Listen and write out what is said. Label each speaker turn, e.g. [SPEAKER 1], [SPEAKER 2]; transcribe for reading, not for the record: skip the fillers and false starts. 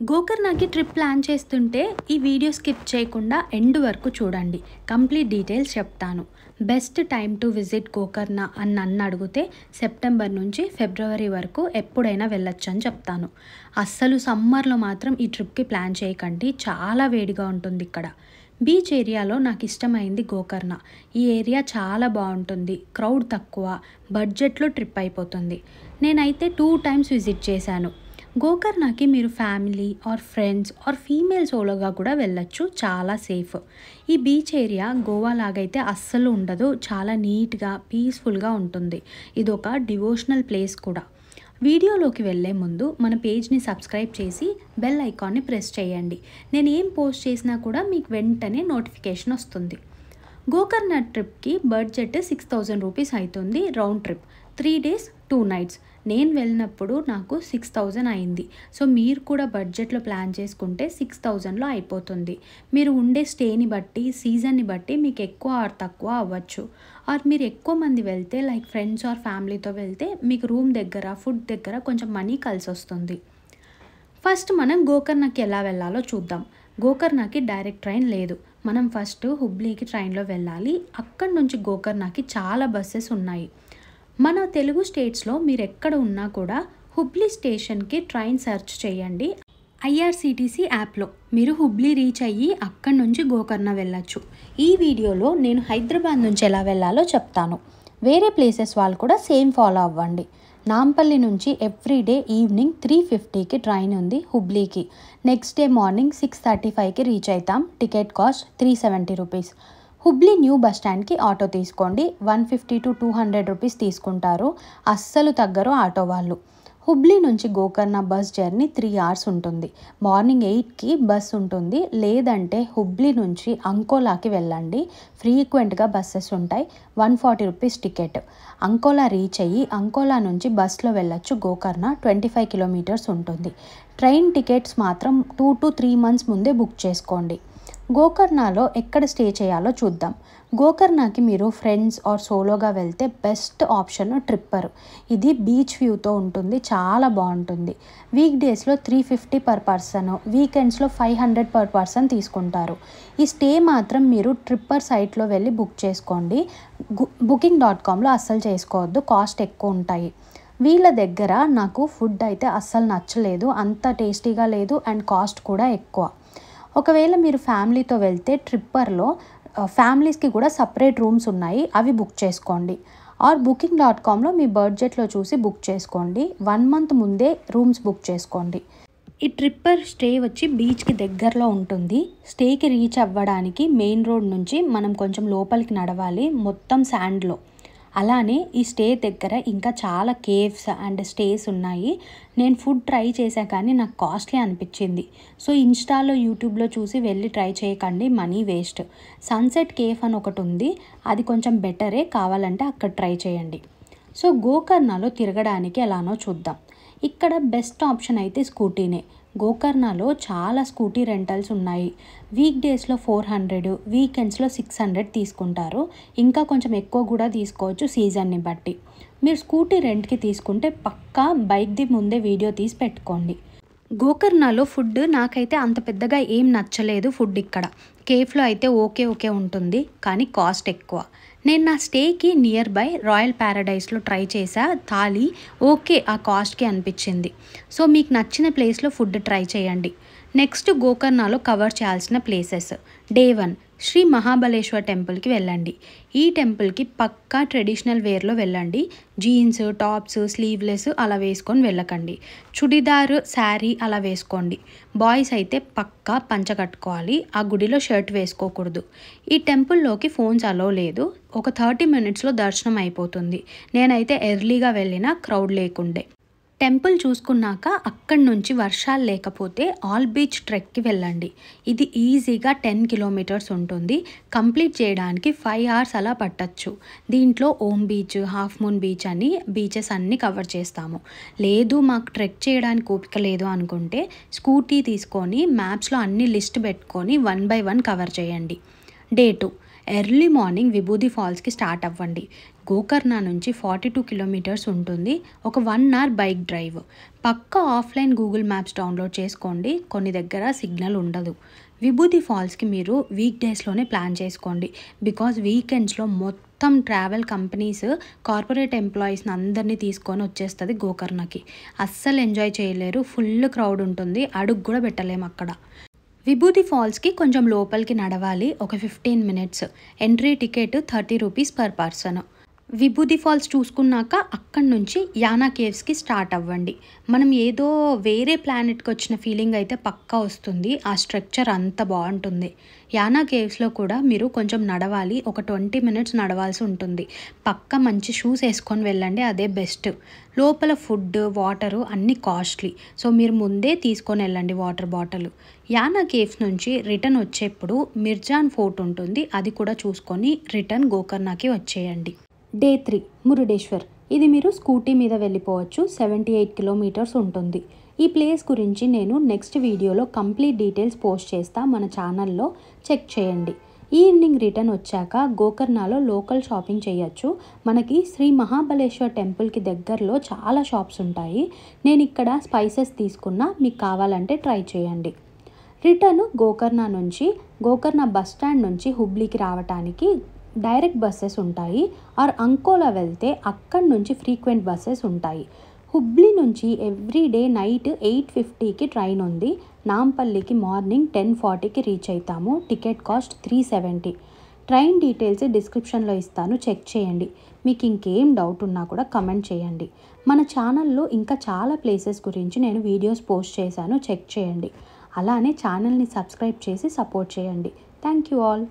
[SPEAKER 1] గోకర్ణకి trip plan చేస్తుంటే ఈ video skip చేయకుండా ఎండ్ వరకు చూడండి. కంప్లీట్ డీటెయిల్స్ చెప్తాను. Best time to visit Gokarna అని నన్ను అడిగితే సెప్టెంబర్ నుంచి ఫిబ్రవరి వరకు ఎప్పుడైనా వెళ్ళొచ్చు అని చెప్తాను. అస్సలు సమ్మర్లో మాత్రం ఈ ట్రిప్కి ప్లాన్ చేయకండి, చాలా వేడిగా ఉంటుంది ఇక్కడ. బీచ్ ఏరియాలో నాకు ఇష్టమైంది గోకర్ణ. ఈ ఏరియా చాలా బాగుంటుంది, క్రౌడ్ తక్కువ, బడ్జెట్లో ట్రిప్ అయిపోతుంది. నేనైతే 2 టైమ్స్ విజిట్ చేశాను. గోకర్ణకి మీరు family or friends or female సోలోగా కూడా వెళ్ళొచ్చు, చాలా సేఫ్. ఈ బీచ్ ఏరియా గోవా లాగైతే అస్సలు ఉండదు, చాలా నీట్గా పీస్ఫుల్గా ఉంటుంది. ఇది ఒక డివోషనల్ ప్లేస్ కూడా. వీడియోలోకి వెళ్ళే ముందు మన పేజ్ని సబ్స్క్రైబ్ చేసి బెల్ ఐకాన్ని ప్రెస్ చేయండి. నేను ఏం పోస్ట్ చేసినా కూడా మీకు వెంటనే నోటిఫికేషన్ వస్తుంది. గోకర్ణ ట్రిప్కి బడ్జెట్ 6000 రూపీస్ అవుతుంది రౌండ్ ట్రిప్. 3 days 2 nights. నేను వెళ్ళినప్పుడు నాకు 6000 అయింది. సో మీరు కూడా బడ్జెట్లో ప్లాన్ చేసుకుంటే 6000లో అయిపోతుంది. మీరు ఉండే స్టేని బట్టి, సీజన్ని బట్టి మీకు ఎక్కువ ఆర్ తక్కువ అవ్వచ్చు. ఆర్ మీరు ఎక్కువ మంది వెళ్తే లైక్ ఫ్రెండ్స్ ఆర్ ఫ్యామిలీతో వెళ్తే మీకు రూమ్ దగ్గర, ఫుడ్ దగ్గర కొంచెం మనీ కలిసి వస్తుంది. ఫస్ట్ మనం గోకర్ణకి ఎలా వెళ్ళాలో చూద్దాం. గోకర్ణకి డైరెక్ట్ ట్రైన్ లేదు. మనం ఫస్ట్ హుబ్లీకి ట్రైన్లో వెళ్ళాలి. అక్కడి నుంచి గోకర్ణకి చాలా బస్సెస్ ఉన్నాయి. మన తెలుగు స్టేట్స్లో మీరు ఎక్కడ ఉన్నా కూడా హుబ్లీ స్టేషన్కి ట్రైన్ సెర్చ్ చేయండి. ఐఆర్సిటీసీ యాప్లో మీరు హుబ్లీ రీచ్ అయ్యి అక్కడి నుంచి గోకర్ణ వెళ్ళచ్చు. ఈ వీడియోలో నేను హైదరాబాద్ నుంచి ఎలా వెళ్ళాలో చెప్తాను. వేరే ప్లేసెస్ వాళ్ళు కూడా సేమ్ ఫాలో అవ్వండి. నాంపల్లి నుంచి ఎవ్రీడే ఈవినింగ్ 3:50కి ట్రైన్ ఉంది హుబ్లీకి. నెక్స్ట్ డే మార్నింగ్ 6:35కి రీచ్ అవుతాం. Ticket cost 370 rupees. Hubli new bus స్టాండ్కి ఆటో తీసుకోండి. 150 to 200 రూపీస్ తీసుకుంటారు. అస్సలు తగ్గరు ఆటో వాళ్ళు. హుబ్లీ నుంచి గోకర్ణ బస్ జర్నీ 3 hours ఉంటుంది. మార్నింగ్ 8కి బస్ ఉంటుంది. లేదంటే హుబ్లీ నుంచి అంకోలాకి వెళ్ళండి. ఫ్రీక్వెంట్గా బస్సెస్ ఉంటాయి. 140 రూపీస్ టికెట్. అంకోలా రీచ్ అయ్యి అంకోలా నుంచి బస్లో వెళ్ళొచ్చు. గోకర్ణ 25 kilometers ఉంటుంది. ట్రైన్ టికెట్స్ మాత్రం 2 to 3 months ముందే బుక్ చేసుకోండి. గోకర్ణలో ఎక్కడ స్టే చేయాలో చూద్దాం. గోకర్ణకి మీరు ఫ్రెండ్స్ ఆర్ సోలోగా వెళ్తే బెస్ట్ ఆప్షన్ ట్రిప్పర్. ఇది బీచ్ వ్యూతో ఉంటుంది, చాలా బాగుంటుంది. వీక్ డేస్లో 350 per person, వీకెండ్స్లో 500 per person తీసుకుంటారు. ఈ స్టే మాత్రం మీరు ట్రిప్పర్ సైట్లో వెళ్ళి బుక్ చేసుకోండి. booking.comలో అస్సలు చేసుకోవద్దు, కాస్ట్ ఎక్కువ ఉంటాయి. వీళ్ళ దగ్గర నాకు ఫుడ్ అయితే అస్సలు నచ్చలేదు, అంత టేస్టీగా లేదు అండ్ కాస్ట్ కూడా ఎక్కువ. ఒకవేళ మీరు ఫ్యామిలీతో వెళ్తే ట్రిప్పర్లో ఫ్యామిలీస్కి కూడా సపరేట్ రూమ్స్ ఉన్నాయి, అవి బుక్ చేసుకోండి. ఆర్ booking.comలో మీ బడ్జెట్లో చూసి బుక్ చేసుకోండి. 1 month ముందే రూమ్స్ బుక్ చేసుకోండి. ఈ ట్రిప్పర్ స్టే వచ్చి బీచ్కి దగ్గరలో ఉంటుంది. స్టేకి రీచ్ అవ్వడానికి మెయిన్ రోడ్ నుంచి మనం కొంచెం లోపలికి నడవాలి, మొత్తం శాండ్లో. అలానే ఈ స్టే దగ్గర ఇంకా చాలా కేవ్స్ అండ్ స్టేస్ ఉన్నాయి. నేను ఫుడ్ ట్రై చేశా కానీ నాకు కాస్ట్లీ అనిపించింది. సో ఇన్స్టాలో, యూట్యూబ్లో చూసి వెళ్ళి ట్రై చేయకండి, మనీ వేస్ట్. సన్సెట్ కేఫ్ అని ఒకటి ఉంది, అది కొంచెం బెటరే, కావాలంటే అక్కడ ట్రై చేయండి. సో గోకర్ణలో తిరగడానికి ఎలానో చూద్దాం. ఇక్కడ బెస్ట్ ఆప్షన్ అయితే స్కూటీనే. గోకర్ణలో చాలా స్కూటీ రెంటల్స్ ఉన్నాయి. వీక్ డేస్లో 400, వీకెండ్స్లో 600 తీసుకుంటారు. ఇంకా కొంచెం ఎక్కువ కూడా తీసుకోవచ్చు సీజన్ని బట్టి. మీరు స్కూటీ రెంట్కి తీసుకుంటే పక్కా బైక్ది ముందే వీడియో తీసి పెట్టుకోండి. గోకర్ణలో ఫుడ్ నాకైతే అంత పెద్దగా ఏం నచ్చలేదు. ఫుడ్ ఇక్కడ కేఫ్లో అయితే ఓకే ఉంటుంది, కానీ కాస్ట్ ఎక్కువ. నేను నా స్టేకి నియర్ బై రాయల్ ప్యారడైస్లో ట్రై చేసా థాలీ, ఓకే ఆ కాస్ట్కి అనిపించింది. సో మీకు నచ్చిన ప్లేస్లో ఫుడ్ ట్రై చేయండి. నెక్స్ట్ గోకర్ణలో కవర్ చేయాల్సిన ప్లేసెస్. డే 1 శ్రీ మహాబలేశ్వర్ టెంపుల్కి వెళ్ళండి. ఈ టెంపుల్కి పక్కా ట్రెడిషనల్ వేర్లో వెళ్ళండి. జీన్స్, టాప్స్, స్లీవ్లెస్ అలా వేసుకొని వెళ్ళకండి. చుడిదార్, శారీ అలా వేసుకోండి. బాయ్స్ అయితే పక్కా పంచ కట్టుకోవాలి. ఆ గుడిలో షర్ట్ వేసుకోకూడదు. ఈ టెంపుల్లోకి ఫోన్స్ అలో లేదు. ఒక 30 minutesలో దర్శనం అయిపోతుంది. నేనైతే ఎర్లీగా వెళ్ళిన, క్రౌడ్ లేకుండే. టెంపుల్ చూసుకున్నాక అక్కడి నుంచి వర్షాలు లేకపోతే ఆల్ బీచ్ ట్రెక్కి వెళ్ళండి. ఇది ఈజీగా 10 kilometers ఉంటుంది. కంప్లీట్ చేయడానికి 5 hours అలా పట్టచ్చు. దీంట్లో ohm beach, half moon beach అని బీచెస్ అన్నీ కవర్ చేస్తాము. లేదు మాకు ట్రెక్ చేయడానికి ఓపిక లేదు అనుకుంటే స్కూటీ తీసుకొని మ్యాప్స్లో అన్ని లిస్ట్ పెట్టుకొని 1 by 1 కవర్ చేయండి. డే 2 ఎర్లీ మార్నింగ్ విభూది ఫాల్స్కి స్టార్ట్ అవ్వండి. గోకర్ణ నుంచి 42 కిలోమీటర్స్ ఉంటుంది. ఒక 1 అవర్ బైక్ డ్రైవ్. పక్కా ఆఫ్లైన్ గూగుల్ మ్యాప్స్ డౌన్లోడ్ చేసుకోండి. కొన్ని దగ్గర సిగ్నల్ ఉండదు. విభూది ఫాల్స్కి మీరు వీక్ డేస్లోనే ప్లాన్ చేసుకోండి. బికాజ్ వీకెండ్స్లో మొత్తం ట్రావెల్ కంపెనీస్ కార్పొరేట్ ఎంప్లాయీస్ని అందరినీ తీసుకొని వచ్చేస్తుంది గోకర్ణకి. అస్సలు ఎంజాయ్ చేయలేరు. ఫుల్ క్రౌడ్ ఉంటుంది. అడుగు కూడా పెట్టలేము అక్కడ. విభూది ఫాల్స్కి కొంచెం లోపలికి నడవాలి. ఒక 15 minutes. Entry ticket 30 rupees per person. Vibhuti falls చూసుకున్నాక అక్కడి నుంచి యానా కేవ్స్కి స్టార్ట్ అవ్వండి. మనం ఏదో వేరే ప్లానెట్కి వచ్చిన ఫీలింగ్ అయితే పక్కా వస్తుంది. ఆ స్ట్రక్చర్ అంత బాగుంటుంది. యానా కేవ్స్లో కూడా మీరు కొంచెం నడవాలి. ఒక 20 మినిట్స్ నడవాల్సి ఉంటుంది. పక్కా మంచి షూస్ వేసుకొని వెళ్ళండి. అదే బెస్ట్. లోపల ఫుడ్, వాటరు అన్నీ కాస్ట్లీ. సో మీరు ముందే తీసుకొని వెళ్ళండి వాటర్ బాటిల్. యానా కేవ్స్ నుంచి రిటర్న్ వచ్చేప్పుడు మిర్జాన్ ఫోర్ట్ ఉంటుంది. అది కూడా చూసుకొని రిటర్న్ గోకర్ణకి వచ్చేయండి. డే 3 మురుడేశ్వర్. ఇది మీరు స్కూటీ మీద వెళ్ళిపోవచ్చు. 78 కిలోమీటర్స్ ఉంటుంది. ఈ ప్లేస్ గురించి నేను నెక్స్ట్ వీడియోలో కంప్లీట్ డీటెయిల్స్ పోస్ట్ చేస్తా. మన ఛానల్లో చెక్ చేయండి. ఈవినింగ్ రిటర్న్ వచ్చాక గోకర్ణలో లోకల్ షాపింగ్ చేయొచ్చు. మనకి శ్రీ మహాబలేశ్వర్ టెంపుల్కి దగ్గరలో చాలా షాప్స్ ఉంటాయి. నేను ఇక్కడ స్పైసెస్ తీసుకున్నా. మీకు కావాలంటే ట్రై చేయండి. రిటర్న్ గోకర్ణ బస్ స్టాండ్ నుంచి హుబ్లీకి రావడానికి డైరెక్ట్ బస్సెస్ ఉంటాయి. ఆర్ అంకోలా వెళ్తే అక్కడి నుంచి ఫ్రీక్వెంట్ బస్సెస్ ఉంటాయి. హుబ్లీ నుంచి ఎవ్రీడే నైట్ 8:50కి ట్రైన్ ఉంది. నాంపల్లికి మార్నింగ్ 10:40కి రీచ్ అవుతాము. Ticket cost 370. ట్రైన్ డీటెయిల్స్ డిస్క్రిప్షన్లో ఇస్తాను. చెక్ చేయండి. మీకు ఇంకేం డౌట్ ఉన్నా కూడా కమెంట్ చేయండి. మన ఛానల్లో ఇంకా చాలా ప్లేసెస్ గురించి నేను వీడియోస్ పోస్ట్ చేశాను. చెక్ చేయండి. అలానే ఛానల్ని సబ్స్క్రైబ్ చేసి సపోర్ట్ చేయండి. Thank you all.